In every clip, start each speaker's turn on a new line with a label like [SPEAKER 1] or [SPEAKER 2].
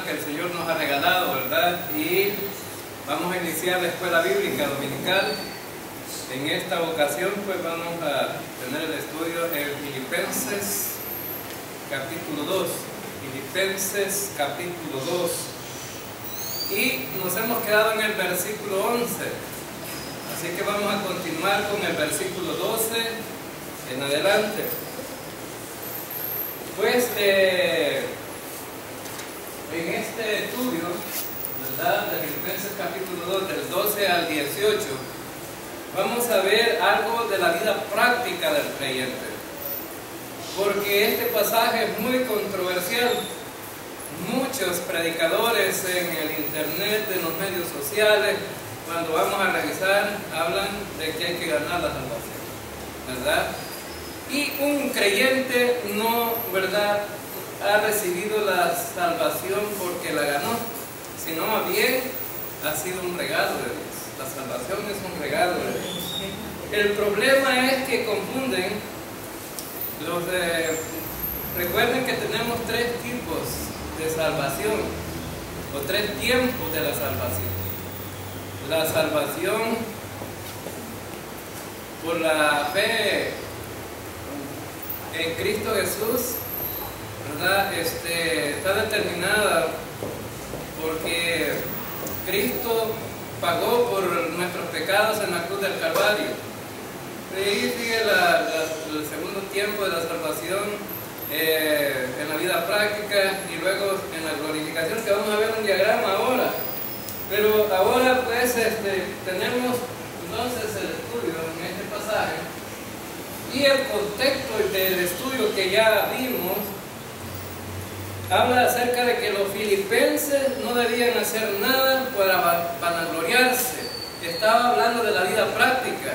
[SPEAKER 1] que el Señor nos ha regalado, ¿verdad? Y vamos a iniciar la escuela bíblica dominical. En esta ocasión pues vamos a tener el estudio en Filipenses capítulo 2. Filipenses capítulo 2. Y nos hemos quedado en el versículo 11. Así que vamos a continuar con el versículo 12 en adelante. Pues en este estudio, ¿verdad?, de Filipenses capítulo 2, del 12 al 18, vamos a ver algo de la vida práctica del creyente. Porque este pasaje es muy controversial. Muchos predicadores en el internet, en los medios sociales, cuando vamos a revisar, hablan de que hay que ganar la salvación, ¿verdad? Y un creyente no, ¿verdad?, ha recibido la salvación porque la ganó, sino más bien ha sido un regalo de Dios. La salvación es un regalo de Dios. El problema es que confunden recuerden que tenemos tres tipos de salvación, o tres tiempos de la salvación. La salvación por la fe en Cristo Jesús, ¿verdad? Está determinada porque Cristo pagó por nuestros pecados en la cruz del Calvario. Y ahí sigue el segundo tiempo de la salvación en la vida práctica y luego en la glorificación, que vamos a ver un diagrama ahora. Pero ahora pues tenemos entonces el estudio en este pasaje y el contexto del estudio que ya vimos habla acerca de que los filipenses no debían hacer nada para vanagloriarse. Estaba hablando de la vida práctica.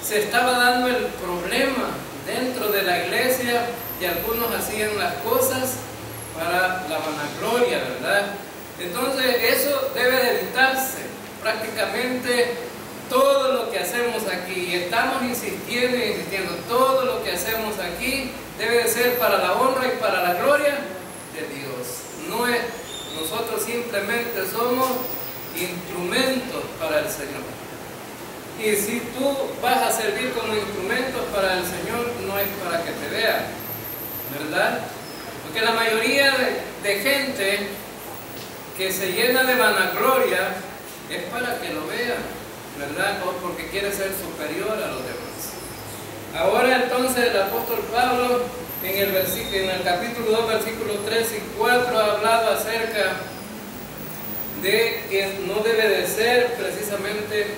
[SPEAKER 1] Se estaba dando el problema dentro de la iglesia que algunos hacían las cosas para la vanagloria, ¿verdad? Entonces eso debe de evitarse. Prácticamente todo lo que hacemos aquí, y estamos insistiendo y insistiendo, todo lo que hacemos aquí debe de ser para la honra y para la gloria de Dios. No es, nosotros simplemente somos instrumentos para el Señor. Y si tú vas a servir como instrumentos para el Señor, no es para que te vean, ¿verdad? Porque la mayoría de gente que se llena de vanagloria es para que lo vean, ¿verdad? O porque quiere ser superior a los demás. Ahora entonces el apóstol Pablo en el capítulo 2, versículos 3 y 4 ha hablado acerca de que no debe de ser precisamente.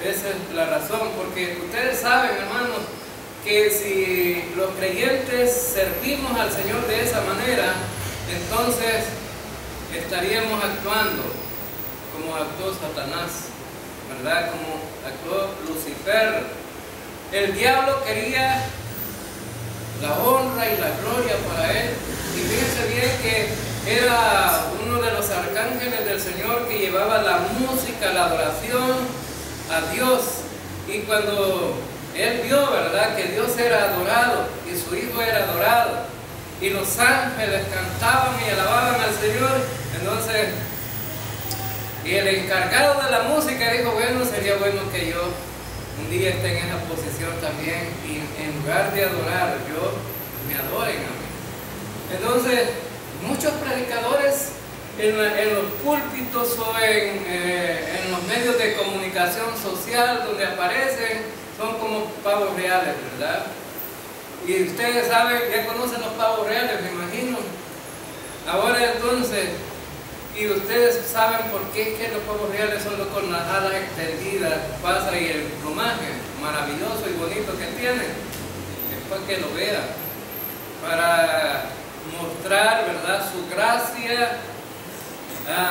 [SPEAKER 1] Esa es la razón, porque ustedes saben, hermanos, que si los creyentes servimos al Señor de esa manera, entonces estaríamos actuando como actuó Satanás, ¿verdad? Como actuó Lucifer. El diablo quería la honra y la gloria para él, y fíjense bien que era uno de los arcángeles del Señor que llevaba la música, la adoración a Dios. Y cuando él vio, ¿verdad?, que Dios era adorado y su Hijo era adorado y los ángeles cantaban y alababan al Señor, entonces, y el encargado de la música dijo, bueno, sería bueno que yo un día esté en esa posición también, y en lugar de adorar yo, me adoren a mí. Entonces muchos predicadores en los púlpitos o en los medios de comunicación social donde aparecen son como pavos reales, ¿verdad? Y ustedes saben, ya conocen los pavos reales, me imagino. Ahora entonces, y ustedes saben por qué es que los pavos reales son los con las alas extendidas, pasa, y el plumaje maravilloso y bonito que tienen, es para que lo vean, para mostrar, ¿verdad?, su gracia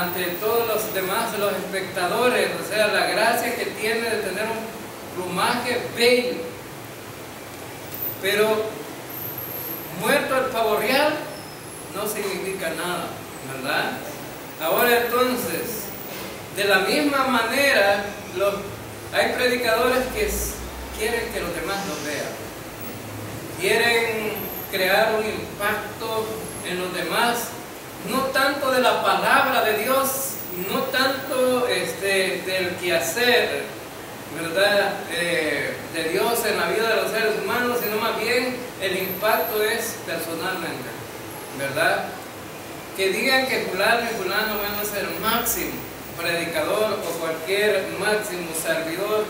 [SPEAKER 1] ante todos los demás, los espectadores, o sea, la gracia que tiene de tener un plumaje bello. Pero muerto el pavo real no significa nada, ¿verdad? Ahora entonces, de la misma manera, hay predicadores que quieren que los demás los vean, quieren crear un impacto en los demás, no tanto de de la palabra de Dios, no tanto del quehacer, ¿verdad? De Dios en la vida de los seres humanos, sino más bien el impacto es personalmente, ¿verdad? Que digan que fulano y fulano van a ser máximo predicador o cualquier máximo servidor,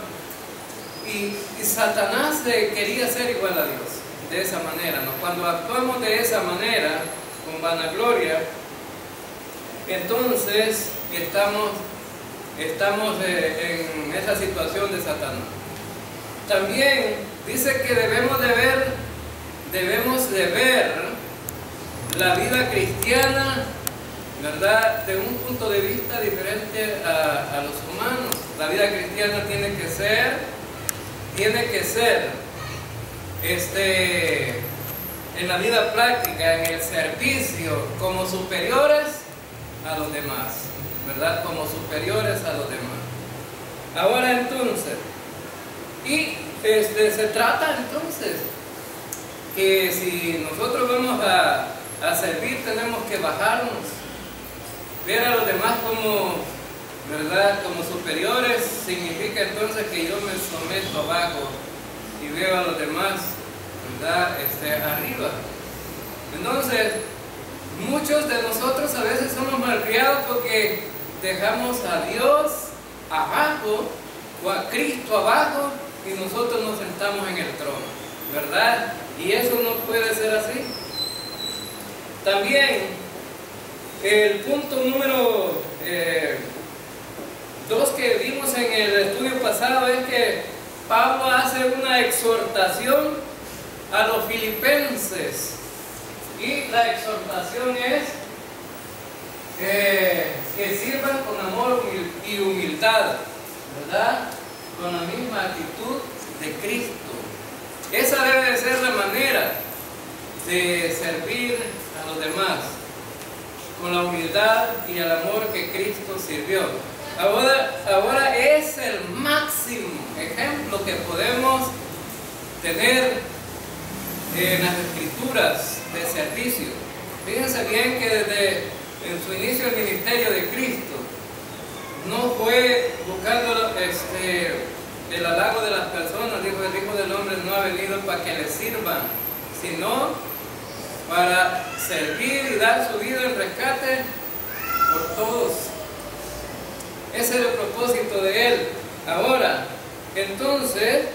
[SPEAKER 1] y Satanás quería ser igual a Dios de esa manera, ¿no? Cuando actuamos de esa manera, con vanagloria, entonces estamos en esa situación de Satanás. También dice que debemos de ver la vida cristiana, ¿verdad?, de un punto de vista diferente a los humanos. La vida cristiana tiene que ser en la vida práctica, en el servicio, como superiores a los demás, ¿verdad? Como superiores a los demás. Ahora entonces, se trata entonces que si nosotros vamos a servir, tenemos que bajarnos, ver a los demás como, ¿verdad?, como superiores. Significa entonces que yo me someto abajo y veo a los demás, ¿verdad?, arriba. Entonces, muchos de nosotros a veces somos malcriados porque dejamos a Dios abajo o a Cristo abajo y nosotros nos sentamos en el trono, ¿verdad? Y eso no puede ser así. También, el punto número 2 que vimos en el estudio pasado es que Pablo hace una exhortación a los filipenses, y la exhortación es que sirvan con amor y humildad, ¿verdad?, con la misma actitud de Cristo. Esa debe de ser la manera de servir a los demás, con la humildad y el amor que Cristo sirvió. Ahora es el máximo ejemplo que podemos tener en las Escrituras de servicio. Fíjense bien que desde en su inicio del ministerio de Cristo no fue buscando el halago de las personas. Dijo: el Hijo del Hombre no ha venido para que le sirvan, sino para servir y dar su vida en rescate por todos. Ese era el propósito de Él. Ahora, entonces,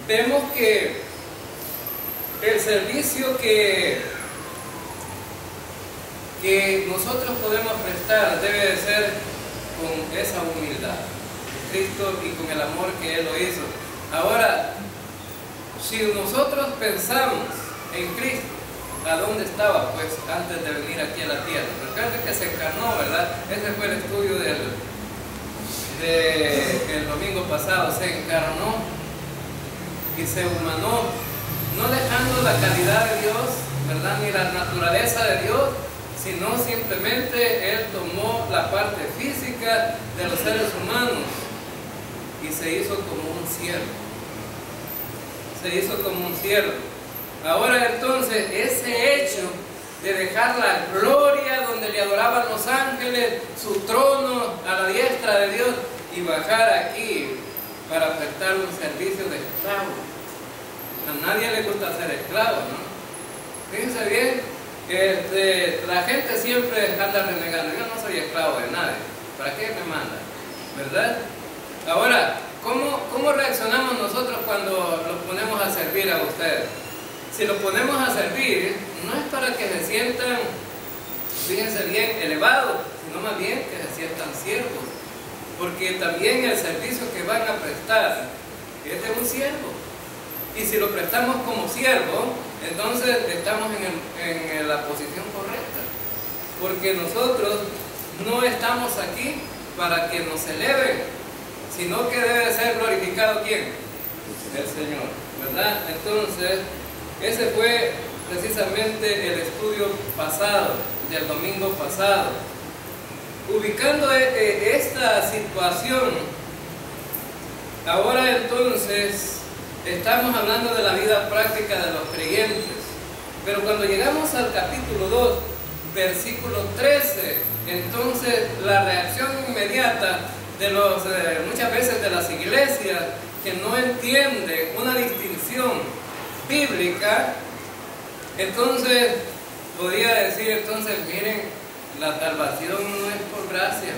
[SPEAKER 1] vemos que el servicio que nosotros podemos prestar debe de ser con esa humildad de Cristo y con el amor que Él lo hizo. Ahora, si nosotros pensamos en Cristo, ¿a dónde estaba? Pues antes de venir aquí a la tierra. Recuerden que se encarnó, ¿verdad? Ese fue el estudio del domingo pasado. Se encarnó y se humanó, no dejando la calidad de Dios, ¿verdad?, ni la naturaleza de Dios, sino simplemente Él tomó la parte física de los seres humanos y se hizo como un siervo. Se hizo como un siervo. Ahora entonces, ese hecho de dejar la gloria donde le adoraban los ángeles, su trono a la diestra de Dios, y bajar aquí para prestar un servicio de esclavo. A nadie le gusta ser esclavo, ¿no? Fíjense bien, la gente siempre anda renegando: yo no soy esclavo de nadie, ¿para qué me manda? ¿Verdad? Ahora, ¿cómo reaccionamos nosotros cuando los ponemos a servir a ustedes? Si los ponemos a servir, no es para que se sientan, fíjense bien, elevados, sino más bien que se sientan siervos. Porque también el servicio que van a prestar es de un siervo. Y si lo prestamos como siervo, entonces estamos en la posición correcta. Porque nosotros no estamos aquí para que nos eleven, sino que debe ser glorificado ¿quién? El Señor, ¿verdad? Entonces, ese fue precisamente el estudio pasado, del domingo pasado. Ubicando esta situación, ahora entonces estamos hablando de la vida práctica de los creyentes. Pero cuando llegamos al capítulo 2, versículo 13, inmediata de muchas veces de las iglesias que no entienden una distinción bíblica, entonces podría decir, entonces miren, la salvación no es por gracia,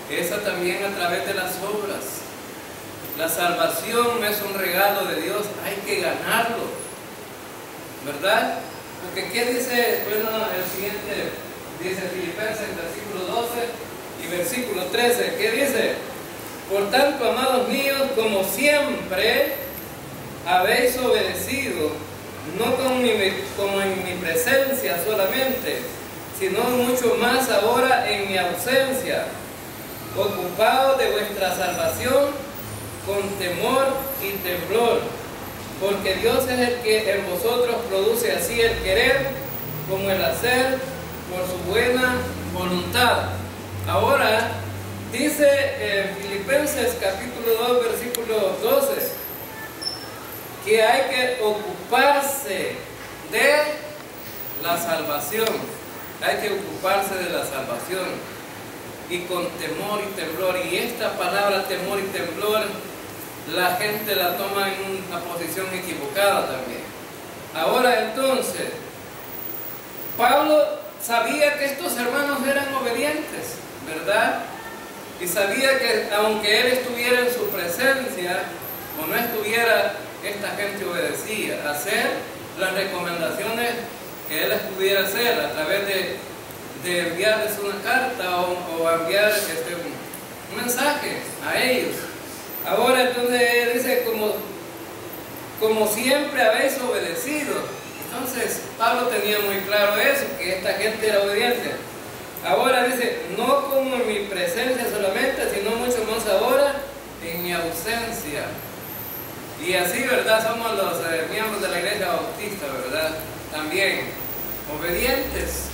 [SPEAKER 1] esa también a través de las obras. La salvación es un regalo de Dios, hay que ganarlo, ¿verdad? Porque ¿qué dice? Bueno, el siguiente dice Filipenses, versículo 12 y versículo 13, ¿qué dice? Por tanto, amados míos, como siempre habéis obedecido, no como en mi presencia solamente, sino mucho más ahora en mi ausencia, ocupados de vuestra salvación con temor y temblor, porque Dios es el que en vosotros produce así el querer como el hacer por su buena voluntad. Ahora dice en Filipenses capítulo 2 versículo 12 que hay que ocuparse de la salvación, hay que ocuparse de la salvación y con temor y temblor. Y esta palabra temor y temblor la gente la toma en una posición equivocada también. Ahora entonces, Pablo sabía que estos hermanos eran obedientes, ¿verdad? Y sabía que aunque él estuviera en su presencia o no estuviera, esta gente obedecía. Hacer las recomendaciones que él pudiera hacer a través de enviarles una carta o enviar un mensaje a ellos. Ahora entonces dice, como siempre habéis obedecido. Entonces Pablo tenía muy claro eso, que esta gente era obediente. Ahora dice, no como en mi presencia solamente, sino mucho más ahora en mi ausencia. Y así, ¿verdad? Somos los miembros de la iglesia bautista, ¿verdad? También obedientes.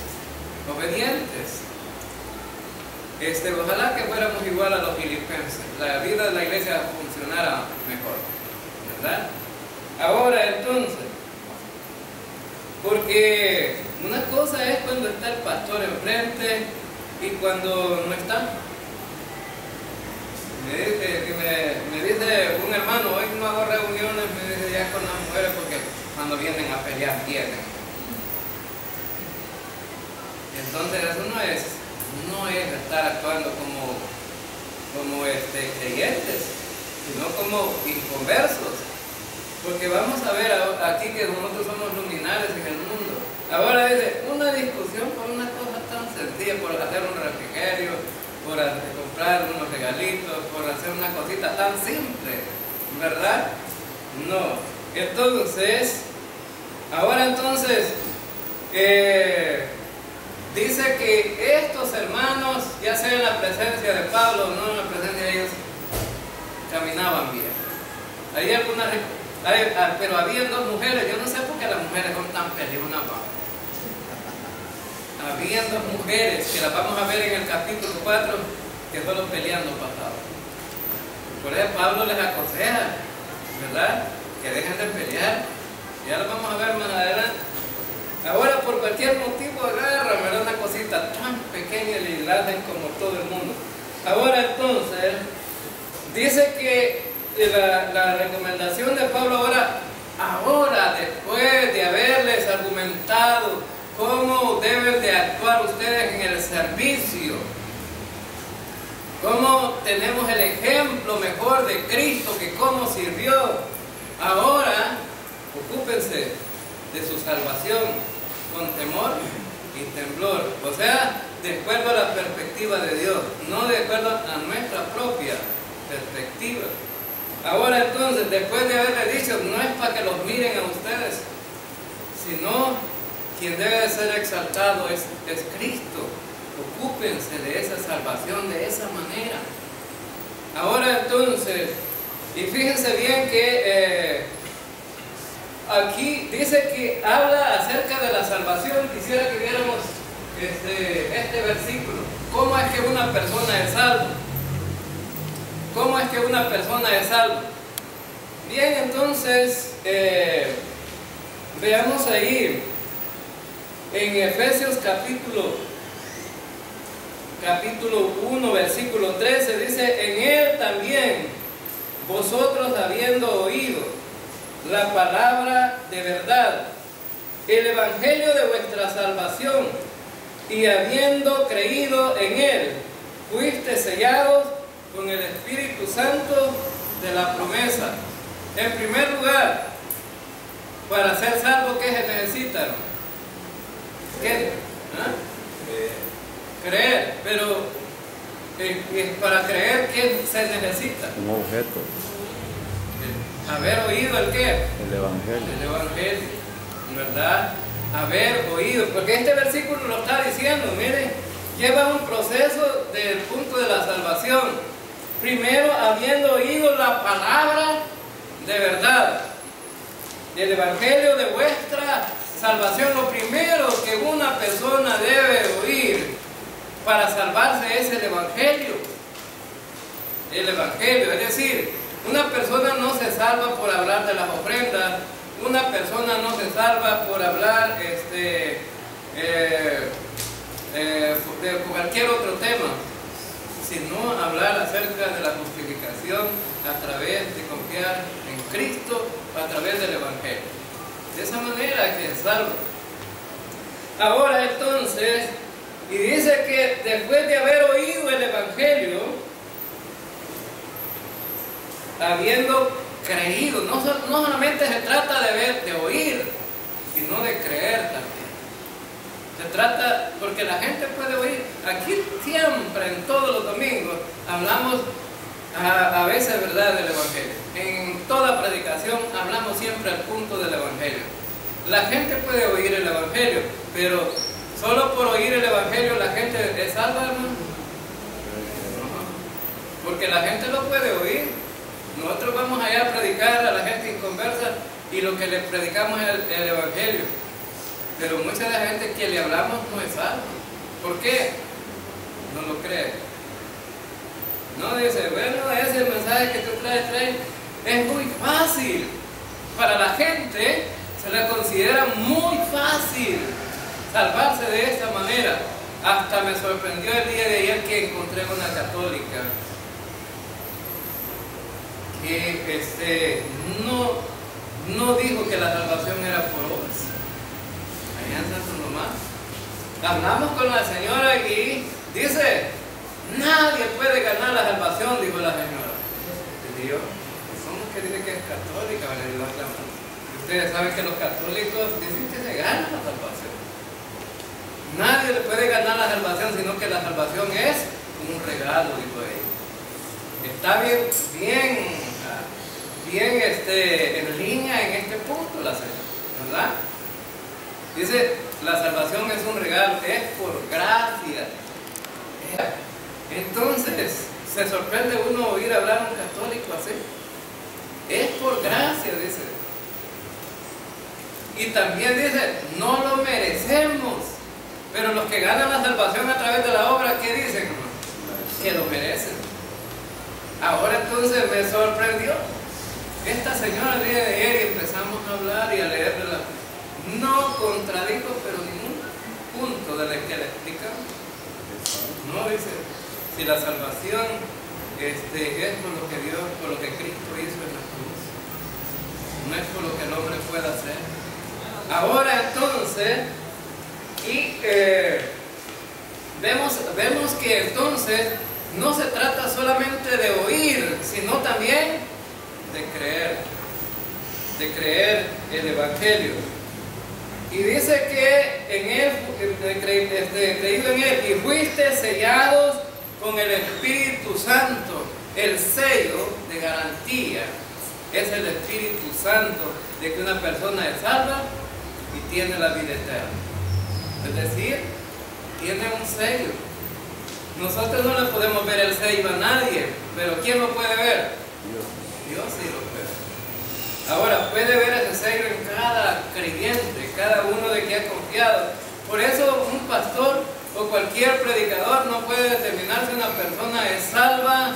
[SPEAKER 1] Ojalá que fuéramos igual a los filipenses, la vida de la iglesia funcionara mejor, ¿verdad? Ahora entonces, porque una cosa es cuando está el pastor enfrente y cuando no está. Me dice un hermano, hoy no hago reuniones, me dice, ya con las mujeres porque cuando vienen a pelear vienen. Entonces eso no es estar actuando como creyentes, sino como inconversos. Porque vamos a ver aquí que nosotros somos luminares en el mundo. Ahora dice, una discusión por una cosa tan sencilla, por hacer un refrigerio, por comprar unos regalitos, por hacer una cosita tan simple, ¿verdad? No. Entonces, ahora entonces, dice que estos hermanos, ya sea en la presencia de Pablo o no en la presencia de ellos, caminaban bien. Hay algunas, pero había dos mujeres, yo no sé por qué las mujeres son tan peleonas. Había dos mujeres que las vamos a ver en el capítulo 4, que solo peleando pasaban. Por eso Pablo les aconseja, ¿verdad? Que dejen de pelear. Ya lo vamos a ver más adelante. Ahora por cualquier motivo agarran, ¿verdad? Una cosita tan pequeña y la hacen como todo el mundo. Ahora entonces, dice que la recomendación de Pablo ahora después de haberles argumentado cómo deben de actuar ustedes en el servicio, cómo tenemos el ejemplo mejor de Cristo, que cómo sirvió, ahora ocúpense de su salvación con temor y temblor, o sea, de acuerdo a la perspectiva de Dios, no de acuerdo a nuestra propia perspectiva. Ahora entonces, después de haberle dicho, no es para que los miren a ustedes, sino quien debe de ser exaltado es Cristo. Ocúpense de esa salvación de esa manera. Ahora entonces, y fíjense bien que aquí dice que habla acerca de la salvación. Quisiera que viéramos este versículo. ¿Cómo es que una persona es salva? ¿Cómo es que una persona es salva? Bien, entonces, veamos ahí en Efesios capítulo capítulo 1, versículo 13, dice: en Él también vosotros, habiendo oído la palabra de verdad, el evangelio de vuestra salvación, y habiendo creído en Él, fuiste sellados con el Espíritu Santo de la promesa. En primer lugar, para ser salvo, ¿qué se necesita? ¿Qué? ¿Ah? Creer. Pero para creer, ¿qué se necesita?
[SPEAKER 2] Un objeto.
[SPEAKER 1] Haber oído el qué?
[SPEAKER 2] El evangelio.
[SPEAKER 1] El evangelio, ¿verdad? Haber oído, porque este versículo lo está diciendo, miren, lleva un proceso del punto de la salvación. Primero, habiendo oído la palabra de verdad, el evangelio de vuestra salvación. Lo primero que una persona debe oír para salvarse es el evangelio. El evangelio, es decir, una persona no se salva por hablar de las ofrendas, una persona no se salva por hablar de cualquier otro tema, sino hablar acerca de la justificación a través de confiar en Cristo, a través del evangelio. De esa manera que se salva. Ahora entonces, y dice que después de haber oído el evangelio, habiendo creído, no solamente se trata de oír, sino de creer también. Se trata, porque la gente puede oír, aquí siempre, en todos los domingos, hablamos a veces, ¿verdad?, del evangelio. En toda predicación hablamos siempre al punto del evangelio. La gente puede oír el evangelio, pero solo por oír el evangelio la gente es salva, hermano. Porque la gente lo puede oír. Nosotros vamos allá a predicar a la gente inconversa y lo que le predicamos es el evangelio. Pero mucha de la gente que le hablamos no es salva. ¿Por qué? No lo cree. No dice, bueno, ese mensaje que tú traes es muy fácil. Para la gente se le considera muy fácil salvarse de esta manera. Hasta me sorprendió el día de ayer que encontré una católica que no dijo que la salvación era por obras. Allá en Santo Tomás hablamos con la señora y dice: nadie puede ganar la salvación, dijo la señora. Y yo, ¿cómo que dice que es católica? Ustedes saben que los católicos dicen que se gana la salvación. Nadie le puede ganar la salvación, sino que la salvación es un regalo, dijo ella. Está bien en línea en este punto la señora, ¿verdad? Dice, la salvación es un regalo, es por gracia. Entonces, se sorprende uno oír hablar a un católico así. Es por gracia, dice. Y también dice, no lo merecemos. Pero los que ganan la salvación a través de la obra, ¿qué dicen? Que lo merecen. Ahora entonces me sorprendió. Esta señora el día de ayer y empezamos a hablar y a leerla. No contradijo, pero ningún punto de lo que le explicamos. No dice, si la salvación es por lo que Dios, por lo que Cristo hizo en la cruz. No es por lo que el hombre pueda hacer. Ahora entonces, vemos que entonces no se trata solamente de oír, sino también de creer el evangelio. Y dice que en él, creído en él, y fuiste sellados con el Espíritu Santo. El sello de garantía es el Espíritu Santo de que una persona es salva y tiene la vida eterna. Es decir, tiene un sello. Nosotros no le podemos ver el sello a nadie, pero ¿quién lo puede ver? Dios sí lo puede. Ahora, puede ver ese sello en cada creyente, cada uno de que ha confiado. Por eso un pastor o cualquier predicador no puede determinar si una persona es salva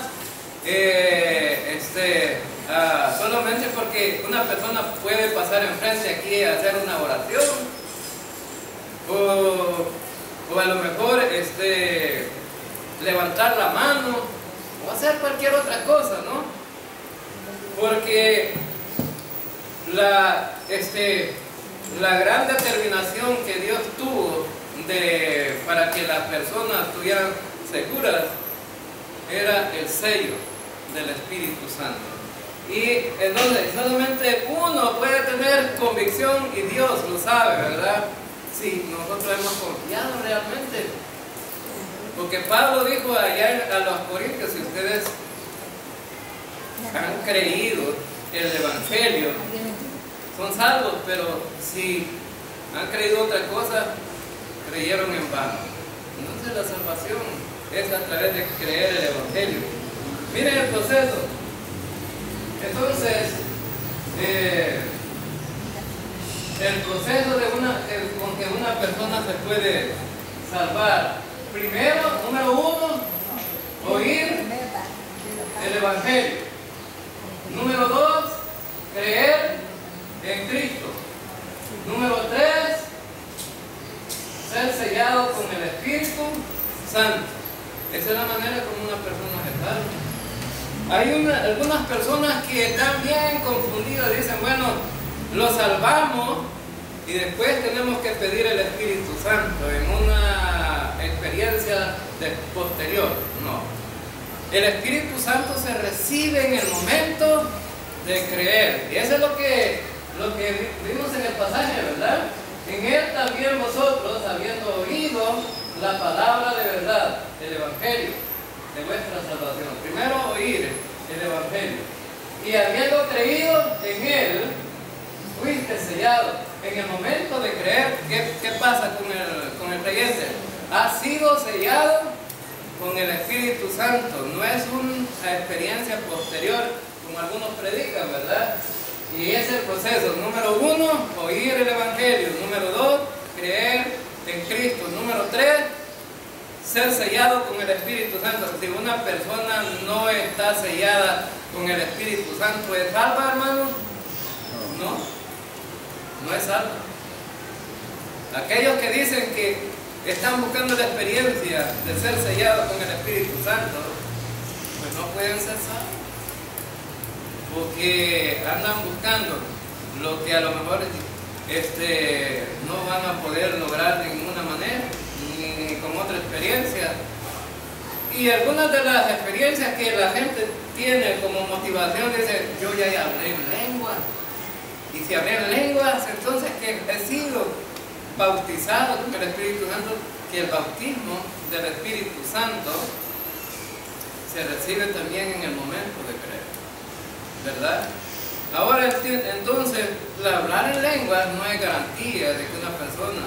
[SPEAKER 1] solamente porque una persona puede pasar enfrente aquí a hacer una oración, o a lo mejor levantar la mano o hacer cualquier otra cosa, ¿no? Porque la gran determinación que Dios tuvo para que las personas estuvieran seguras era el sello del Espíritu Santo. Y entonces solamente uno puede tener convicción, y Dios lo sabe, ¿verdad? Si nosotros hemos confiado realmente. Porque Pablo dijo allá a los Corintios: si ustedes han creído el Evangelio, son salvos, pero si han creído otra cosa, creyeron en vano. Entonces la salvación es a través de creer el Evangelio. Miren el proceso. Entonces, el proceso con que una persona se puede salvar: primero, número uno, oír el Evangelio. Número dos, creer en Cristo. Número tres, ser sellado con el Espíritu Santo. Esa es la manera como una persona se salva. Hay algunas personas que están bien confundidas, dicen: bueno, lo salvamos y después tenemos que pedir el Espíritu Santo en una experiencia posterior. No. El Espíritu Santo se recibe en el momento de creer. Y eso es lo que vimos en el pasaje, ¿verdad? En él también vosotros, habiendo oído la palabra de verdad, el Evangelio de vuestra salvación. Primero oír el Evangelio. Y habiendo creído en él, fuiste sellado. En el momento de creer, ¿qué pasa con el creyente? Ha sido sellado con el Espíritu Santo. No es una experiencia posterior como algunos predican, ¿verdad? Y ese es el proceso. Número uno, oír el Evangelio. Número dos, creer en Cristo. Número tres, ser sellado con el Espíritu Santo. Si una persona no está sellada con el Espíritu Santo, ¿es salva, hermano? No es salva. Aquellos que dicen que están buscando la experiencia de ser sellados con el Espíritu Santo, pues no pueden ser salvos, porque andan buscando lo que a lo mejor no van a poder lograr de ninguna manera, ni con otra experiencia. Y algunas de las experiencias que la gente tiene como motivación, dice: yo ya hablé en lengua, y si hablé en lenguas, entonces que he sido bautizado con el Espíritu Santo. Que el bautismo del Espíritu Santo se recibe también en el momento de creer, ¿verdad? Ahora, entonces, hablar en lenguas no es garantía de que una persona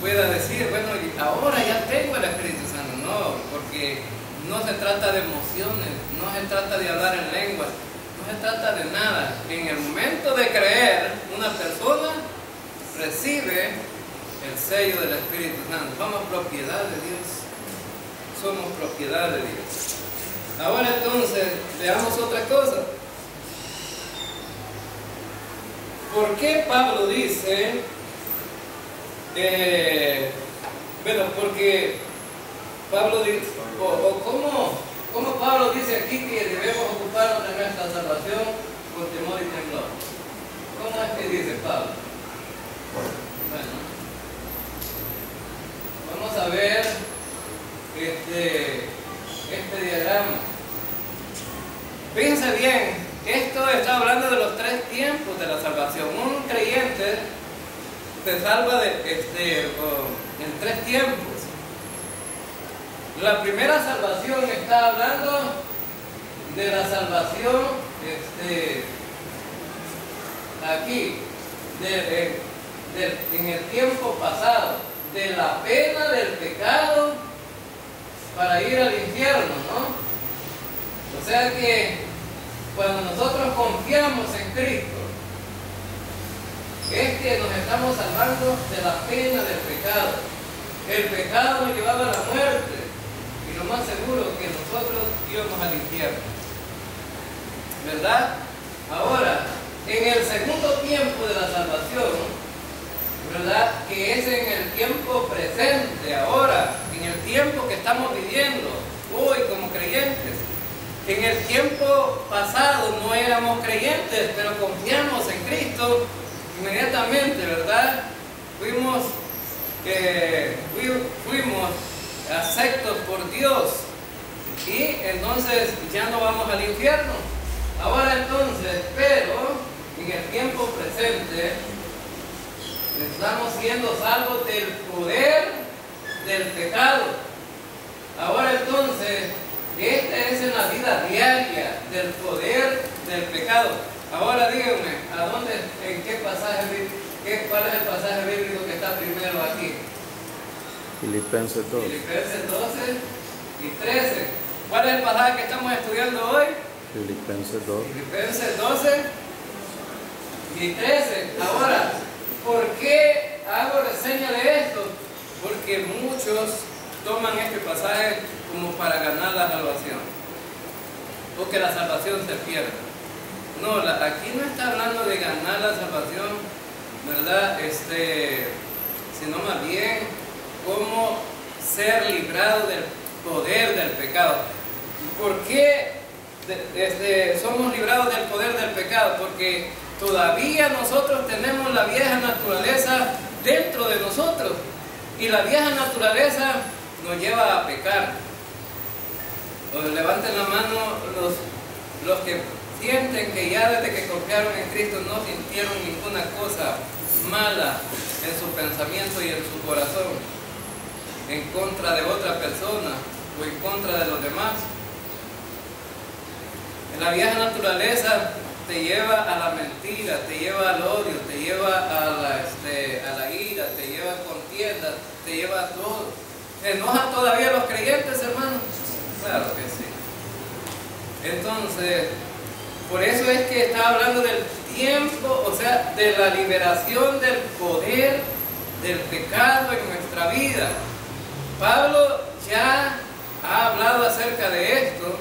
[SPEAKER 1] pueda decir: bueno, ahora ya tengo el Espíritu Santo. No, porque no se trata de emociones, no se trata de hablar en lenguas, no se trata de nada. En el momento de creer, una persona recibe el sello del Espíritu Santo. Somos propiedad de Dios. Somos propiedad de Dios. Ahora entonces, veamos otra cosa. ¿Por qué Pablo dice? Porque Pablo dice, ¿cómo Pablo dice aquí que debemos ocuparnos de nuestra salvación con temor y temblor? ¿Cómo es que dice Pablo? Bueno, vamos a ver este diagrama. Fíjense bien, esto está hablando de los tres tiempos de la salvación. Un creyente se salva en tres tiempos. La primera salvación está hablando de la salvación aquí, en el tiempo pasado, de la pena del pecado para ir al infierno, ¿no? O sea que cuando nosotros confiamos en Cristo, es que nos estamos salvando de la pena del pecado. El pecado nos llevaba a la muerte, y lo más seguro que nosotros íbamos al infierno, ¿verdad? Ahora, en el segundo tiempo de la salvación, ¿verdad? Que es en el tiempo presente, ahora, en el tiempo que estamos viviendo, hoy como creyentes. En el tiempo pasado no éramos creyentes, pero confiamos en Cristo inmediatamente, ¿verdad? Fuimos aceptos por Dios y entonces ya no vamos al infierno. Ahora entonces, pero en el tiempo presente estamos siendo salvos del poder del pecado. Ahora entonces, esta es en la vida diaria del poder del pecado. Ahora díganme, en qué pasaje, cuál es el pasaje bíblico que está primero aquí?
[SPEAKER 2] Filipenses 2.
[SPEAKER 1] Filipenses 12 y 13. ¿Cuál es el pasaje que estamos estudiando hoy?
[SPEAKER 2] Filipenses 2.
[SPEAKER 1] Filipenses 12 y 13. Ahora, ¿por qué hago reseña de esto? Porque muchos toman este pasaje como para ganar la salvación, o que la salvación se pierda. No, aquí no está hablando de ganar la salvación, ¿verdad? Sino más bien cómo ser librado del poder del pecado. ¿Por qué somos librados del poder del pecado? Porque todavía nosotros tenemos la vieja naturaleza dentro de nosotros, y la vieja naturaleza nos lleva a pecar. Levanten la mano los que sienten que ya desde que confiaron en Cristo no sintieron ninguna cosa mala en su pensamiento y en su corazón en contra de otra persona o en contra de los demás. La vieja naturaleza te lleva a la mentira, te lleva al odio, te lleva a la ira, te lleva a contiendas, te lleva a todo. ¿Se enojan todavía los creyentes, hermanos? Claro que sí. Entonces, por eso es que está hablando del tiempo, o sea, de la liberación del poder del pecado en nuestra vida. Pablo ya ha hablado acerca de esto,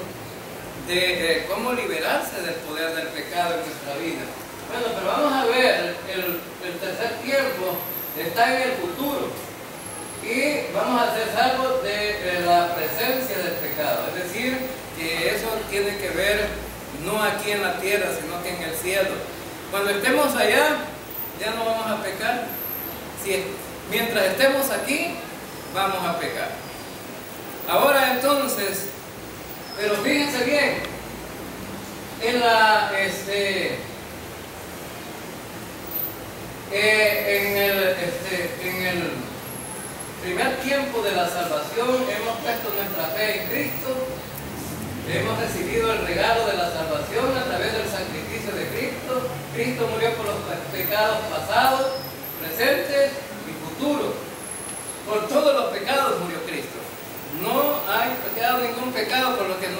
[SPEAKER 1] de cómo liberarse del poder del pecado en nuestra vida. Bueno, pero vamos a ver, el tercer tiempo está en el futuro y vamos a ser salvos de la presencia del pecado. Es decir, que eso tiene que ver no aquí en la tierra, sino que en el cielo. Cuando estemos allá, ya no vamos a pecar. Mientras estemos aquí, vamos a pecar. Ahora entonces, pero fíjense bien, en el primer tiempo de la salvación hemos puesto nuestra fe en Cristo, hemos recibido el regalo de la salvación a través del sacrificio de Cristo. Cristo murió por los pecados pasados, presentes y futuros. Por todos los pecados murió Cristo. No hay ningún pecado por lo que no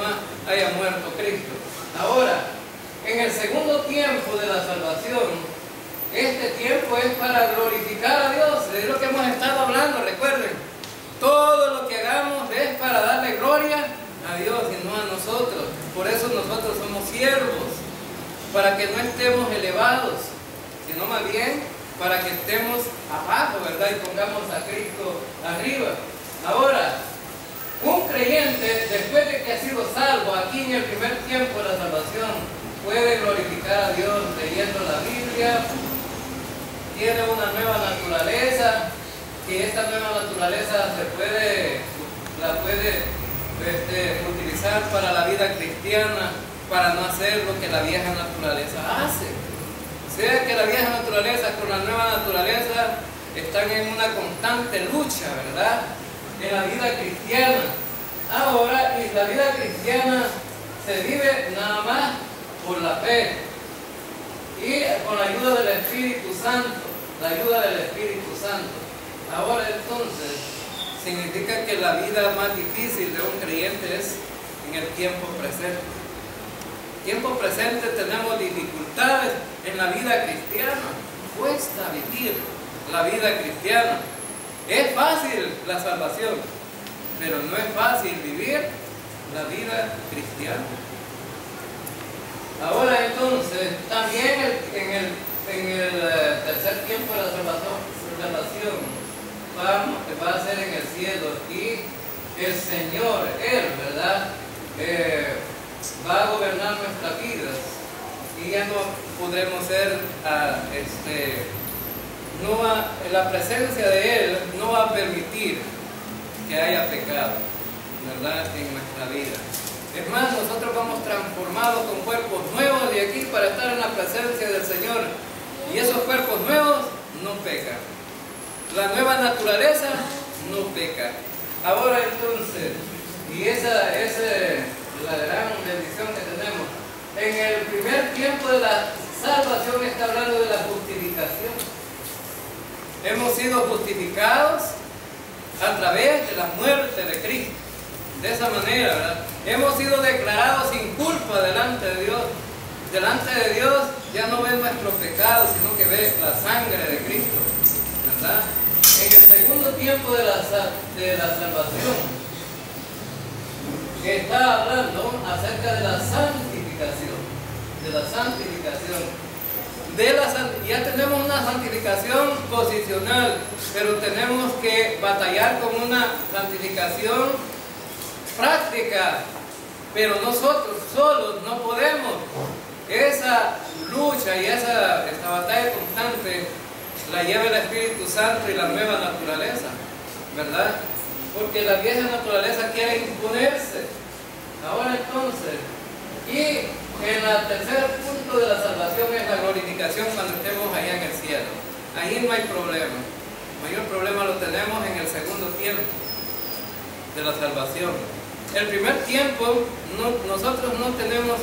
[SPEAKER 1] haya muerto Cristo. Ahora, en el segundo tiempo de la salvación, este tiempo es para glorificar a Dios. Es lo que hemos estado hablando, recuerden. Todo lo que hagamos es para darle gloria a Dios y no a nosotros. Por eso nosotros somos siervos, para que no estemos elevados, sino más bien para que estemos abajo, ¿verdad? Y pongamos a Cristo arriba. Ahora, un creyente, después de que ha sido salvo, aquí en el primer tiempo de la salvación, puede glorificar a Dios leyendo la Biblia, tiene una nueva naturaleza, que esta nueva naturaleza la puede utilizar para la vida cristiana, para no hacer lo que la vieja naturaleza hace. O sea que la vieja naturaleza con la nueva naturaleza están en una constante lucha, ¿verdad? En la vida cristiana. Ahora, y la vida cristiana se vive nada más por la fe y con la ayuda del Espíritu Santo, la ayuda del Espíritu Santo. Ahora entonces, significa que la vida más difícil de un creyente es en el tiempo presente. Tiempo presente tenemos dificultades en la vida cristiana. Cuesta vivir la vida cristiana. Es fácil la salvación, pero no es fácil vivir la vida cristiana. Ahora entonces, también en el tercer tiempo de la salvación salvación va a ser en el cielo y el Señor, Él, ¿verdad? Va a gobernar nuestras vidas y ya no podremos ser, la presencia de Él no va a permitir que haya pecado, ¿verdad? En nuestra vida. Es más, nosotros vamos transformados con cuerpos nuevos de aquí para estar en la presencia del Señor. Y esos cuerpos nuevos no pecan. La nueva naturaleza no peca. Ahora entonces, y esa es la gran bendición que tenemos. En el primer tiempo de la salvación está hablando de la justificación. Hemos sido justificados a través de la muerte de Cristo. De esa manera, ¿verdad? Hemos sido declarados sin culpa delante de Dios. Delante de Dios ya no ve nuestros pecados, sino que ve la sangre de Cristo, ¿verdad? En el segundo tiempo de la salvación, está hablando acerca de la santificación. De la santificación. Ya tenemos una santificación posicional, pero tenemos que batallar con una santificación práctica, pero nosotros solos no podemos. Esa lucha y esta batalla constante la lleva el Espíritu Santo y la nueva naturaleza, ¿verdad? Porque la vieja naturaleza quiere imponerse. Ahora entonces, y en el tercer punto de la salvación es la glorificación cuando estemos allá en el cielo. Ahí no hay problema. El mayor problema lo tenemos en el segundo tiempo de la salvación. El primer tiempo nosotros no tenemos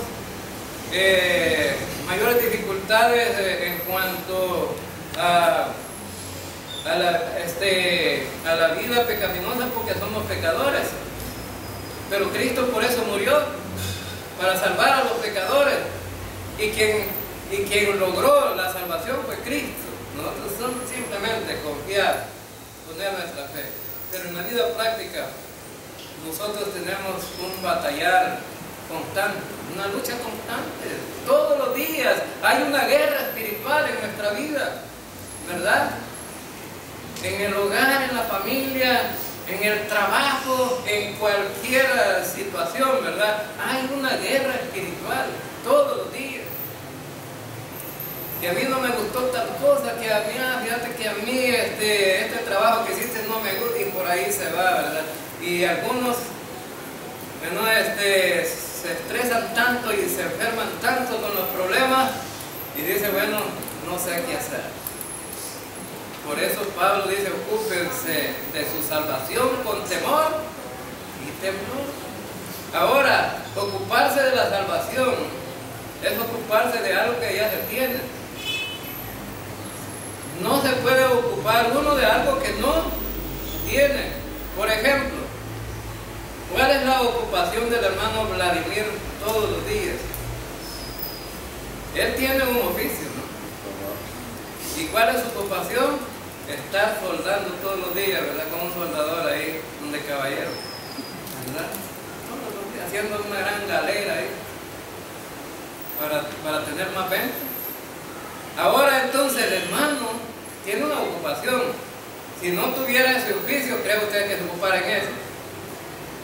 [SPEAKER 1] mayores dificultades en cuanto a la vida pecaminosa, porque somos pecadores, pero Cristo por eso murió, para salvar a los pecadores, y quien logró la salvación fue Cristo. Nosotros simplemente confiar, poner nuestra fe, pero en la vida práctica nosotros tenemos un batallar constante, una lucha constante, todos los días hay una guerra espiritual en nuestra vida, ¿verdad? En el hogar, en la familia, en el trabajo, en cualquier situación, ¿verdad? Hay una guerra espiritual todos los días. Que a mí no me gustó tal cosa, que a mí, fíjate que a mí este trabajo que hiciste no me gusta, y por ahí se va, ¿verdad? Y algunos, bueno, se estresan tanto y se enferman tanto con los problemas y dicen, bueno, no sé qué hacer. Por eso Pablo dice, ocúpense de su salvación con temor y temor. Ahora, ocuparse de la salvación es ocuparse de algo que ya se tiene. No se puede ocupar uno de algo que no tiene. Por ejemplo, ¿cuál es la ocupación del hermano Vladimir todos los días? Él tiene un oficio, ¿no? ¿Y cuál es su ocupación? Estar soldando todos los días, ¿verdad? Como un soldador ahí, de caballero, ¿verdad? Todos los días, haciendo una gran galera ahí, para tener más venta. Ahora entonces el hermano tiene una ocupación. Si no tuviera ese oficio, ¿cree usted que se ocupara en eso?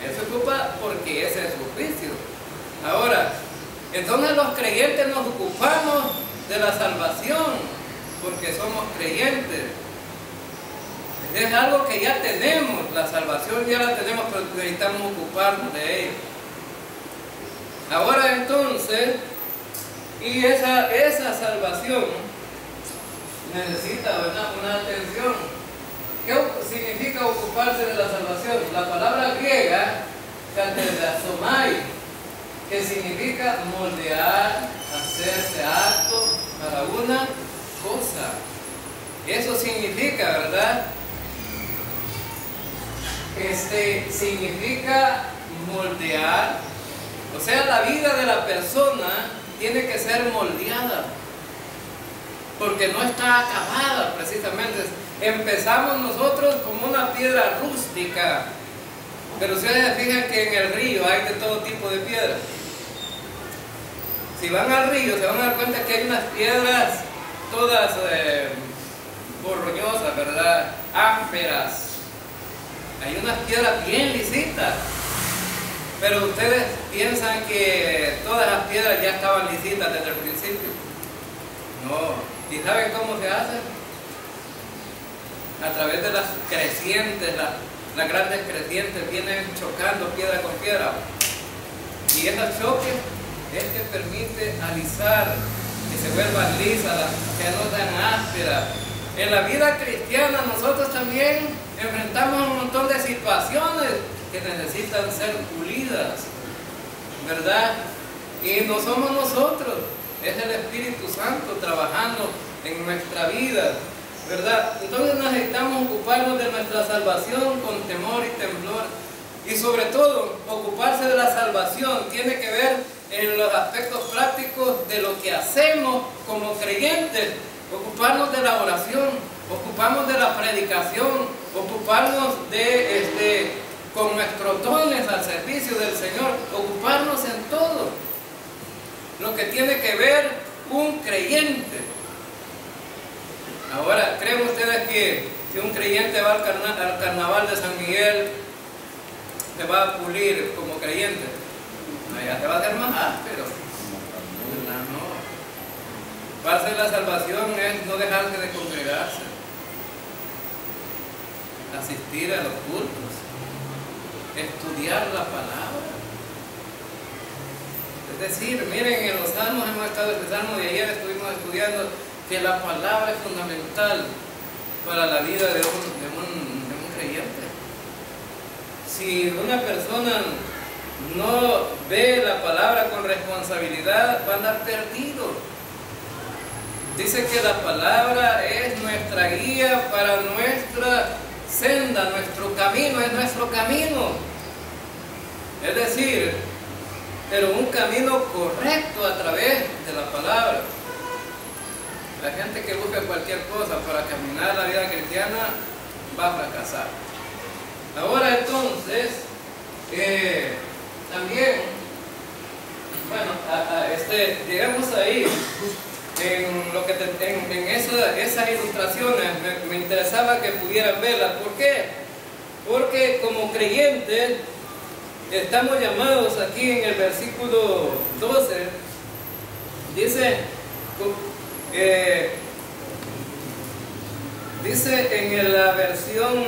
[SPEAKER 1] Él se ocupa porque ese es su oficio. Ahora, entonces los creyentes nos ocupamos de la salvación porque somos creyentes. Es algo que ya tenemos, la salvación ya la tenemos, pero necesitamos ocuparnos de ella. Ahora entonces, y esa salvación necesita, ¿verdad?, una atención. ¿Qué significa ocuparse de la salvación? La palabra griega, katerasomai, que significa moldear, hacerse apto para una cosa. Eso significa, ¿verdad? Significa moldear, o sea, la vida de la persona tiene que ser moldeada, porque no está acabada precisamente. Empezamos nosotros como una piedra rústica, pero ustedes se fijan que en el río hay de todo tipo de piedras. Si van al río se van a dar cuenta que hay unas piedras todas borroñosas, ¿verdad? Ásperas. Hay unas piedras bien lisitas, pero ustedes piensan que todas las piedras ya estaban lisitas desde el principio. No. ¿Y saben cómo se hace? A través de las crecientes, las grandes crecientes vienen chocando piedra con piedra. Y ese choque es que permite alisar, que se vuelvan lisas, que no sean ásperas. En la vida cristiana nosotros también enfrentamos un montón de situaciones que necesitan ser pulidas, ¿verdad? Y no somos nosotros, es el Espíritu Santo trabajando en nuestra vida, ¿verdad? Entonces necesitamos ocuparnos de nuestra salvación con temor y temblor. Y sobre todo, ocuparse de la salvación tiene que ver en los aspectos prácticos de lo que hacemos como creyentes. Ocuparnos de la oración, ocuparnos de la predicación, ocuparnos con nuestros dones al servicio del Señor, ocuparnos en todo lo que tiene que ver un creyente. Ahora, ¿creen ustedes que si un creyente va al carnaval de San Miguel, se va a pulir como creyente? Allá se va a hacer más áspero. No. Parte de la salvación es no dejarse de congregarse, asistir a los cultos, estudiar la palabra. Es decir, miren, en los salmos hemos estado estudiando y ayer estuvimos estudiando que la palabra es fundamental para la vida de un creyente. Si una persona no ve la palabra con responsabilidad, va a andar perdido. Dice que la palabra es nuestra guía para nuestra senda, nuestro camino, es nuestro camino. Es decir, pero un camino correcto a través de la palabra. La gente que busca cualquier cosa para caminar la vida cristiana va a fracasar. Ahora entonces, también, bueno, llegamos ahí. En esas ilustraciones me interesaba que pudieran verlas. ¿Por qué? Porque como creyentes estamos llamados aquí en el versículo 12, dice en la versión,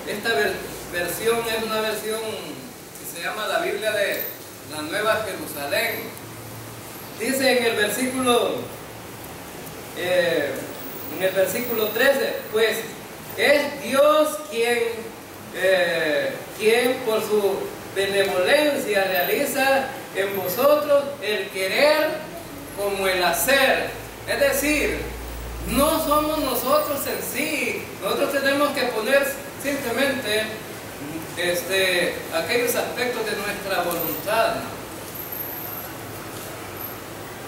[SPEAKER 1] esta versión es una versión que se llama la Biblia de la Nueva Jerusalén. Dice en el versículo 13, pues es Dios quien por su benevolencia realiza en vosotros el querer como el hacer. Es decir, no somos nosotros en sí, nosotros tenemos que poner simplemente aquellos aspectos de nuestra voluntad.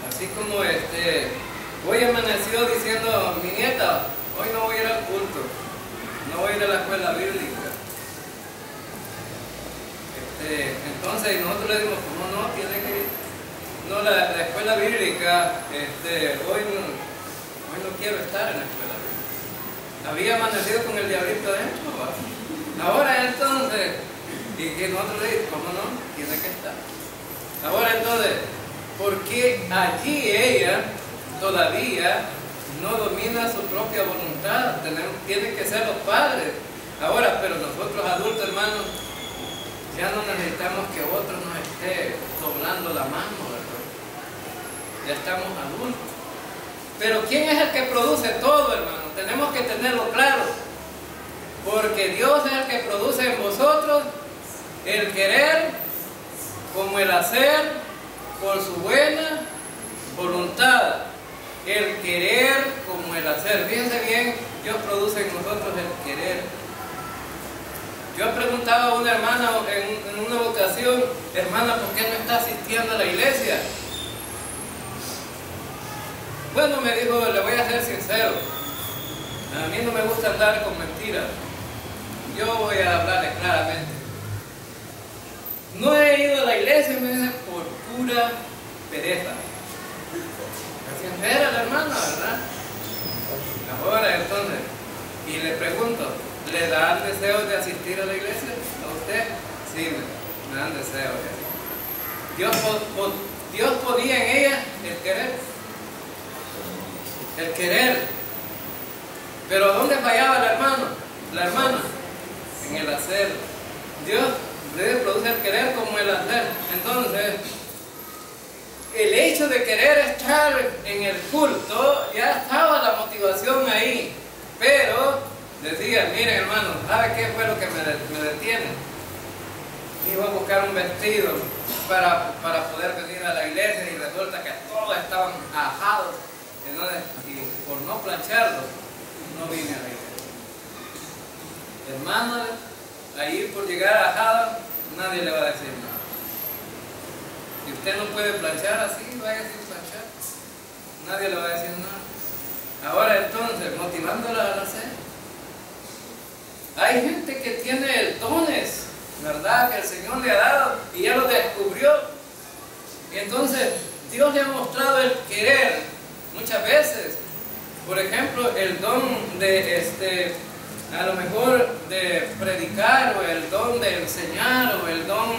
[SPEAKER 1] Así como hoy amaneció diciendo mi nieta, hoy no voy a ir al culto, no voy a ir a la escuela bíblica. Entonces nosotros le dimos, ¿cómo no? Tiene que ir. No, la escuela bíblica, hoy no quiero estar en la escuela bíblica. Había amanecido con el diablito adentro, ¿va? Ahora entonces, y que nosotros le dimos, ¿cómo no? Tiene que estar. Ahora entonces, porque allí ella todavía no domina su propia voluntad, tienen que ser los padres. Ahora, pero nosotros adultos, hermanos, ya no necesitamos que otro nos esté doblando la mano, ¿verdad? Ya estamos adultos. Pero ¿quién es el que produce todo, hermano? Tenemos que tenerlo claro. Porque Dios es el que produce en vosotros el querer como el hacer por su buena voluntad. El querer como el hacer. Fíjense bien, Dios produce en nosotros el querer. Yo preguntaba a una hermana en una ocasión, hermana, ¿por qué no está asistiendo a la iglesia? Bueno, me dijo, le voy a ser sincero, a mí no me gusta andar con mentiras. Yo voy a hablarle claramente. No he ido a la iglesia, me dice, por pura pereza. Sincera la hermana, ¿verdad? Ahora entonces, y le pregunto, ¿le dan deseos de asistir a la iglesia a usted? Sí, me dan deseos de asistir. Dios ponía en ella el querer. El querer. Pero ¿dónde fallaba el hermano? La hermana. En el hacer. Dios produce el querer como el hacer. Entonces, el hecho de querer estar en el culto, ya estaba la motivación ahí. Pero decía, miren hermano, ¿sabe qué fue lo que me detiene? Iba a buscar un vestido para poder venir a la iglesia y resulta que todos estaban ajados. Entonces, y por no plancharlo, no vine a la iglesia. Hermano, ahí por llegar ajado, nadie le va a decir nada. Si usted no puede planchar así, vaya sin planchar. Nadie le va a decir nada. Ahora entonces, motivándola al hacer. Hay gente que tiene dones, ¿verdad? Que el Señor le ha dado y ya lo descubrió. Y entonces, Dios le ha mostrado el querer muchas veces. Por ejemplo, el don de a lo mejor de predicar, o el don de enseñar, o el don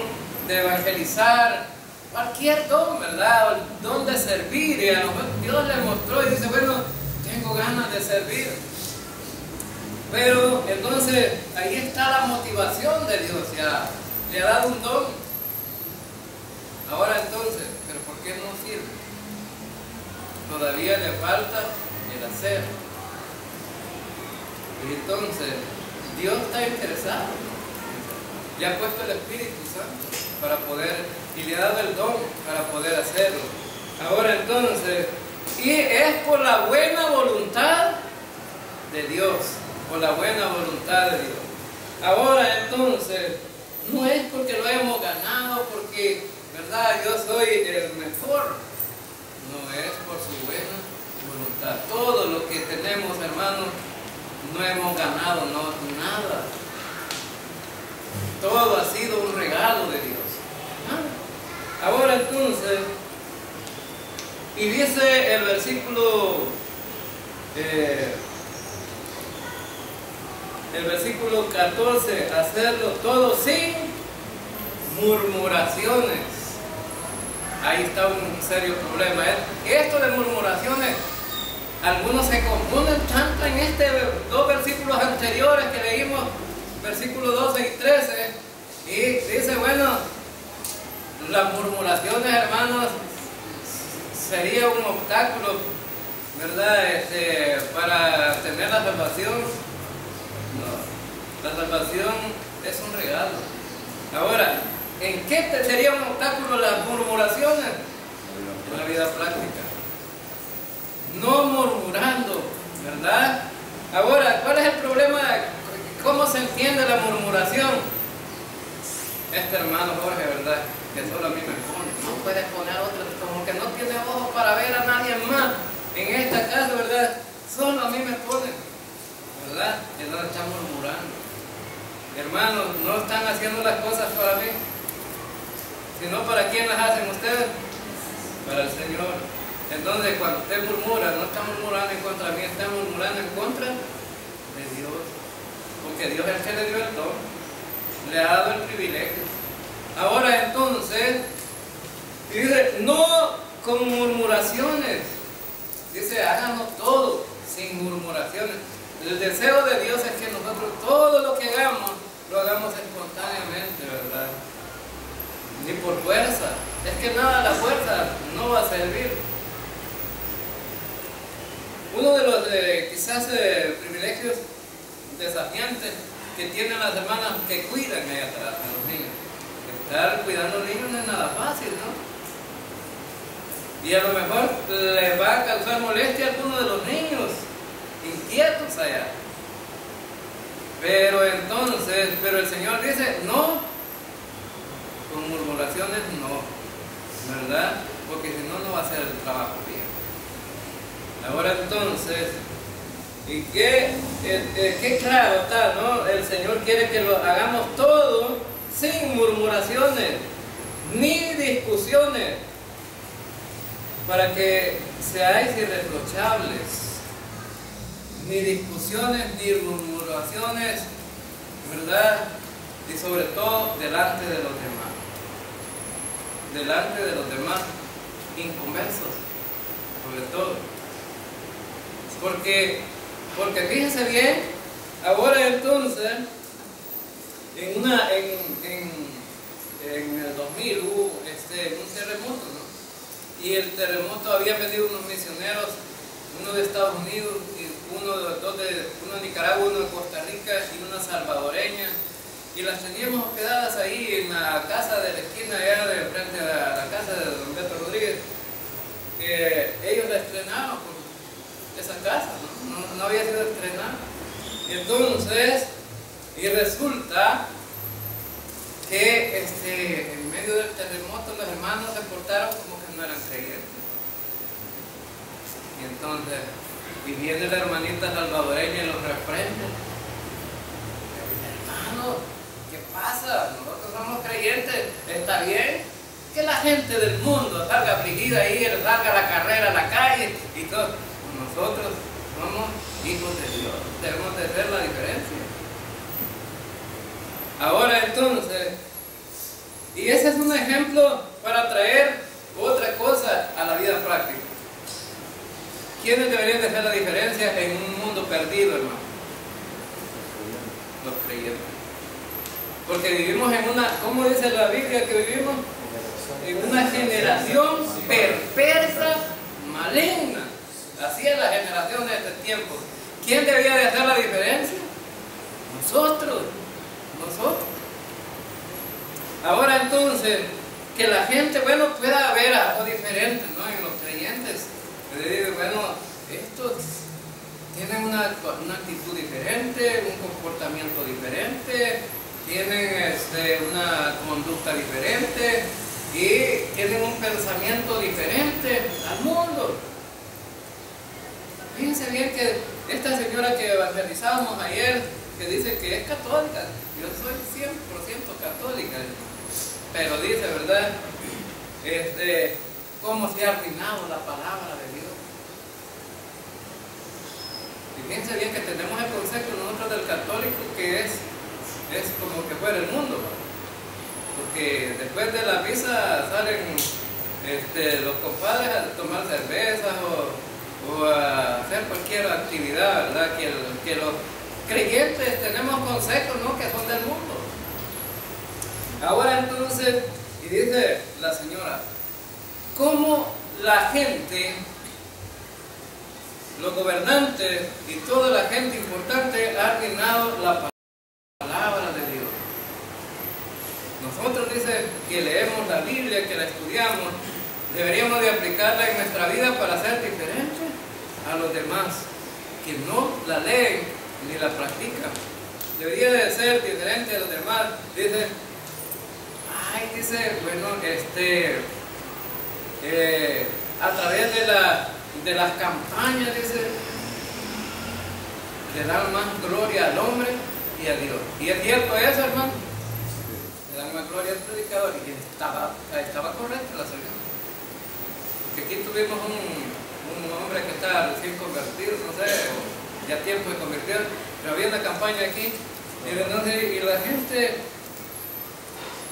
[SPEAKER 1] de evangelizar, cualquier don, ¿verdad? O el don de servir, y a lo mejor Dios le mostró y dice, bueno, tengo ganas de servir. Pero entonces ahí está la motivación de Dios, ya le ha dado un don. Ahora entonces, ¿pero por qué no sirve? Todavía le falta el hacer. Y entonces, Dios está interesado. Le ha puesto el Espíritu Santo para poder, y le ha dado el don para poder hacerlo. Ahora entonces, y es por la buena voluntad de Dios, por la buena voluntad de Dios. Ahora entonces, no es porque lo hemos ganado, porque, ¿verdad? Yo soy el mejor. No, es por su buena voluntad. Todo lo que tenemos, hermanos, no hemos ganado nada. Todo ha sido un regalo de Dios. Ahora entonces, y dice el versículo 14, hacerlo todo sin murmuraciones. Ahí está un serio problema. Esto de murmuraciones, algunos se confunden tanto en dos versículos anteriores que leímos, versículos 12 y 13, y dice, bueno, las murmuraciones, hermanos, sería un obstáculo, ¿verdad? Para tener la salvación. No, la salvación es un regalo. Ahora, ¿en qué sería un obstáculo las murmuraciones? En la vida práctica. No murmurando, ¿verdad? Ahora, ¿cuál es el problema? ¿Cómo se entiende la murmuración? Este hermano Jorge, ¿verdad? Que solo a mí me pone. No puede poner a otro, como que no tiene ojos para ver a nadie más en esta casa, ¿verdad? Solo a mí me pone, ¿verdad? Y no están murmurando. Hermanos, no están haciendo las cosas para mí, sino para quién las hacen ustedes, para el Señor. Entonces, cuando usted murmura, no está murmurando en contra de mí, está murmurando en contra de Dios. Porque Dios es el que le dio el don, le ha dado el privilegio. Ahora entonces, dice, no con murmuraciones. Dice, háganlo todo sin murmuraciones. El deseo de Dios es que nosotros todo lo que hagamos, lo hagamos espontáneamente, ¿verdad? Ni por fuerza. Es que nada, la fuerza no va a servir. Uno de los quizás privilegios desafiantes que tienen las hermanas que cuidan a los niños. Estar cuidando a los niños no es nada fácil, ¿no? Y a lo mejor les va a causar molestia a algunos de los niños inquietos allá. Pero entonces, el Señor dice, no, con murmuraciones no, ¿verdad? Porque si no, no va a ser el trabajo bien. Ahora entonces, y qué claro está, ¿no? El Señor quiere que lo hagamos todo sin murmuraciones ni discusiones, para que seáis irreprochables. ni discusiones, ni murmuraciones, ¿verdad? Y sobre todo delante de los demás. Delante de los demás inconversos, sobre todo. Porque fíjense bien, ahora entonces, en el 2000 hubo un terremoto, ¿no? Y el terremoto había venido unos misioneros, uno de Estados Unidos, y uno de Nicaragua, uno de Costa Rica y una salvadoreña, y las teníamos hospedadas ahí en la casa de la esquina, allá de frente a la casa de don Beto Rodríguez. Ellos la estrenaron por esa casa, no había sido estrenada. Entonces, y resulta que en medio del terremoto los hermanos se portaron como que no eran creyentes. Y entonces, y viene la hermanita salvadoreña y los reprende. Hermano, ¿qué pasa? Nosotros somos creyentes, está bien que la gente del mundo salga afligida ahí, salga a la carrera, a la calle y todo. Nosotros somos hijos de Dios, debemos de ver la diferencia. Ahora entonces, y ese es un ejemplo para traer otra cosa a la vida práctica. ¿Quiénes deberían de hacer la diferencia en un mundo perdido, hermano? Los creyentes. Porque vivimos en una, ¿cómo dice la Biblia que vivimos? En una generación perversa, maligna. Así es la generación de este tiempo. ¿Quién debería de hacer la diferencia? Nosotros. Ahora entonces, que la gente, pueda ver algo diferente, ¿no? En los creyentes. Bueno, estos tienen una actitud diferente, un comportamiento diferente, tienen una conducta diferente y tienen un pensamiento diferente al mundo. Fíjense bien que esta señora que evangelizábamos ayer, que dice que es católica, yo soy 100% católica, pero dice, ¿verdad? Cómo se ha arruinado la palabra de Dios. Y fíjense bien que tenemos el concepto nosotros del católico que es como que fuera el mundo, ¿no? Porque después de la misa salen los compadres a tomar cervezas o a hacer cualquier actividad, ¿verdad? Que los creyentes tenemos conceptos, ¿no? Que son del mundo. Ahora entonces, y dice la señora, ¿cómo la gente, los gobernantes y toda la gente importante ha arruinado la palabra de Dios? Nosotros, dice, que leemos la Biblia, que la estudiamos, deberíamos de aplicarla en nuestra vida para ser diferentes a los demás que no la leen ni la practican. Debería de ser diferente a los demás. Dice, a través de las campañas, dice, le dan más gloria al hombre y a Dios. Y es cierto eso, hermano. Le dan más gloria al predicador, y estaba correcto la señora. Porque aquí tuvimos un hombre que estaba recién convertido, no sé, ya tiempo de convertir, pero había una campaña aquí, y la gente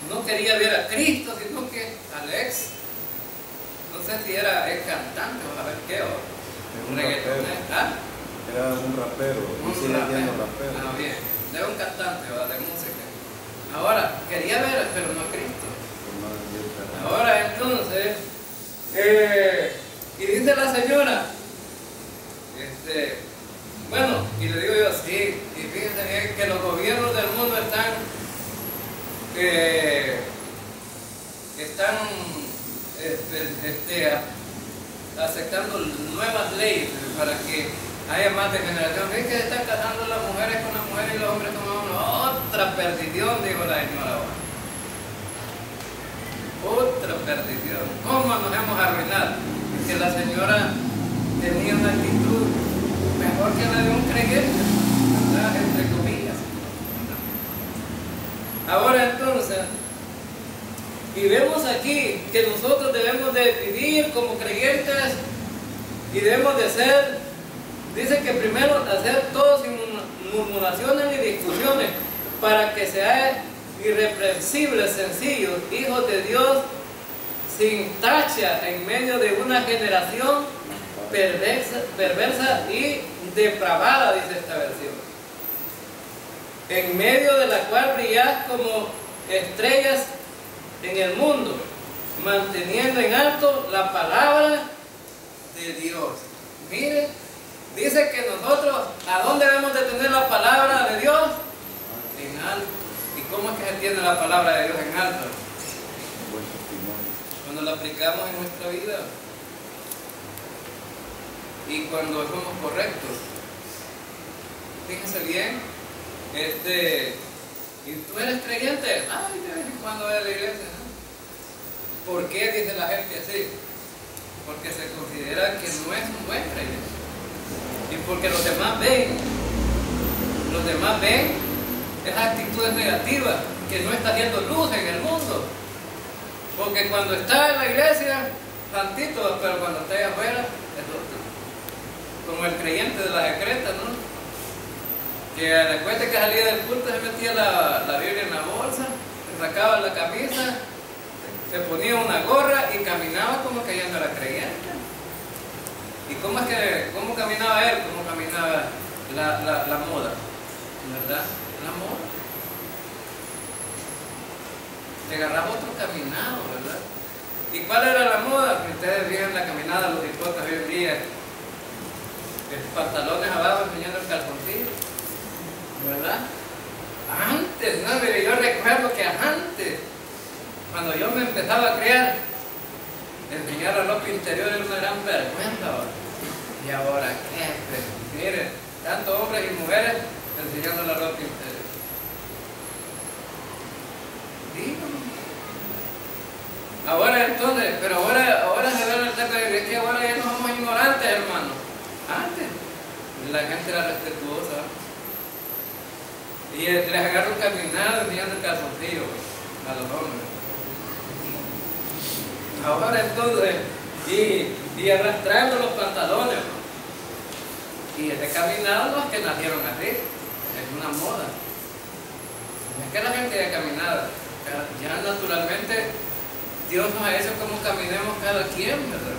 [SPEAKER 1] no quería ver a Cristo, sino que al ex, no sé si era ex cantante o a ver qué, o un reggaetonero. ¿Ah?
[SPEAKER 2] Era un rapero,
[SPEAKER 1] Un rapero. Ah, bien, de un cantante o de música. Ahora, quería ver, pero no a Cristo. Ahora entonces, y dice la señora, y le digo yo, sí, y fíjense bien que los gobiernos del mundo están aceptando nuevas leyes para que haya más degeneración. ¿Ves que se están casando las mujeres con las mujeres y los hombres con los hombres? Otra perdición, dijo la señora ahora. Otra perdición. ¿Cómo nos hemos arruinado? Que la señora tenía una actitud mejor que la de un creyente, ¿verdad? Entre comillas. Ahora entonces, y vemos aquí que nosotros debemos de vivir como creyentes y debemos de ser Dice que primero hacer todo sin murmuraciones ni discusiones, para que seáis irreprensibles, sencillos, hijos de Dios, sin tacha en medio de una generación perversa y depravada, dice esta versión, en medio de la cual brillad como estrellas en el mundo, manteniendo en alto la palabra de Dios. Mire, dice que nosotros, ¿a dónde debemos de tener la palabra de Dios? En alto. ¿Y cómo es que se tiene la palabra de Dios en alto?
[SPEAKER 2] Buen testimonio.
[SPEAKER 1] Cuando la aplicamos en nuestra vida y cuando somos correctos. Fíjense bien, ¿y tú eres creyente? Ay, de vez en cuando voy a la iglesia, ¿no? ¿Por qué dice la gente así? Porque se considera que no es un buen creyente. Y porque los demás ven esas actitudes negativas, que no está haciendo luz en el mundo. Porque cuando está en la iglesia, tantito, pero cuando está allá afuera, es otro. Como el creyente de la secreta, ¿no? Que después de que salía del culto se metía la Biblia en la bolsa, se sacaba la camisa, se ponía una gorra y caminaba como que ya no era creyente. ¿Y cómo caminaba él? ¿Cómo caminaba la moda? ¿Verdad? La moda. Le agarraba otro caminado, ¿verdad? ¿Y cuál era la moda? Que ustedes vean la caminada, los hipotas hoy en día, pantalones abajo enseñando el calzoncillo, ¿verdad? Antes, no, mire, yo recuerdo que antes, cuando yo me empezaba a criar, enseñar la ropa interior era una gran vergüenza. Y ahora, ¿qué? Miren, tanto hombres y mujeres enseñando la ropa interior. Dígame. Ahora entonces, pero ahora se ve el texto de que ahora ya no somos ignorantes, hermano. Antes, la gente era respetuosa. Y les agarra un caminado enseñando el calzoncillo a los hombres. Ahora entonces, y arrastrando los pantalones, ¿no? Y ese caminado no es que nacieron así, es una moda. No es que la gente haya caminado, ya naturalmente Dios nos ha hecho como caminemos cada quien, ¿verdad?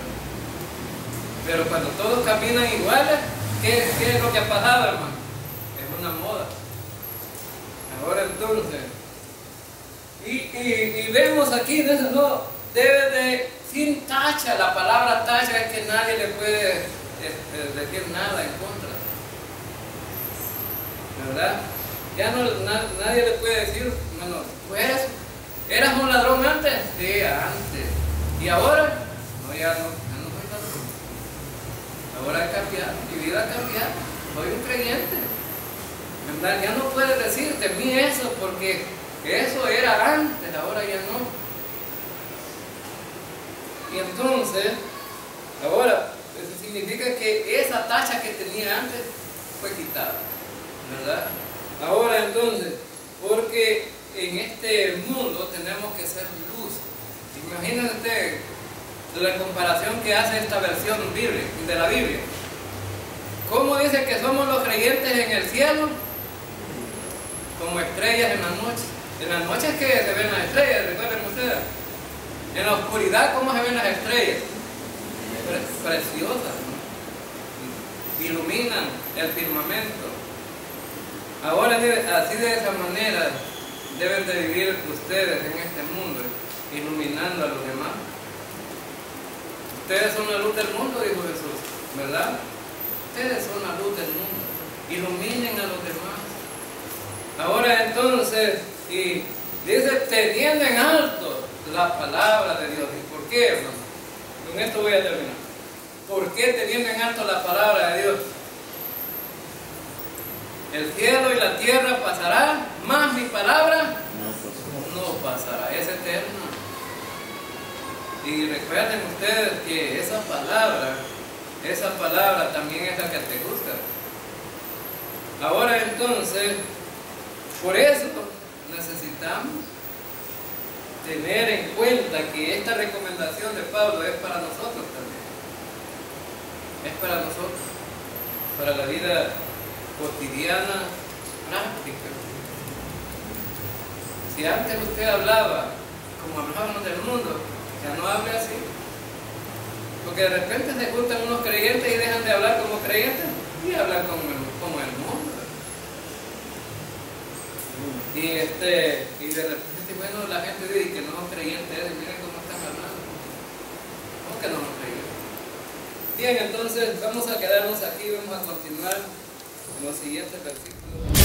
[SPEAKER 1] Pero cuando todos caminan iguales, ¿qué es lo que ha pasado, hermano? Es una moda. Ahora entonces, y vemos aquí, no, debe de, sin tacha, la palabra tacha es que nadie le puede decir nada en contra, ¿verdad? Ya no, nadie le puede decir, bueno, pues, ¿eras un ladrón antes? Sí, antes. ¿Y ahora? No, ya no soy ladrón. Ahora he cambiado, mi vida ha cambiado, soy un creyente, ¿verdad? Ya no puedes decir de mí eso, porque eso era antes, ahora ya no. Y entonces, ahora, eso significa que esa tacha que tenía antes fue quitada, ¿verdad? Ahora entonces, porque en este mundo tenemos que ser luz. Imagínense ustedes la comparación que hace esta versión de la Biblia. ¿Cómo dice que somos los creyentes en el cielo? Como estrellas en la noche. En las noches que se ven las estrellas, recuerden ustedes. En la oscuridad, ¿cómo se ven las estrellas? Preciosas, ¿no? Iluminan el firmamento. Ahora, así de esa manera deben de vivir ustedes en este mundo, iluminando a los demás. Ustedes son la luz del mundo, dijo Jesús, ¿verdad? Ustedes son la luz del mundo. Iluminen a los demás. Ahora entonces, y dice, teniendo en alto la palabra de Dios. ¿Y por qué, hermano? Con esto voy a terminar. ¿Por qué teniendo en alto la palabra de Dios? El cielo y la tierra pasarán, más mi palabra no pasará. Es eterna. Y recuerden ustedes que esa palabra también es la que te gusta. Ahora entonces, por eso necesitamos tener en cuenta que esta recomendación de Pablo es para nosotros también. Es para nosotros. para la vida cotidiana práctica. Si antes usted hablaba como hablábamos del mundo, ya no hable así. Porque de repente se juntan unos creyentes y dejan de hablar como creyentes y hablan como el mundo. Y de repente, bueno, la gente dice que no son creyentes, miren cómo están hablando. ¿Cómo que no son creyentes? Bien, entonces vamos a quedarnos aquí, vamos a continuar en los siguientes versículos.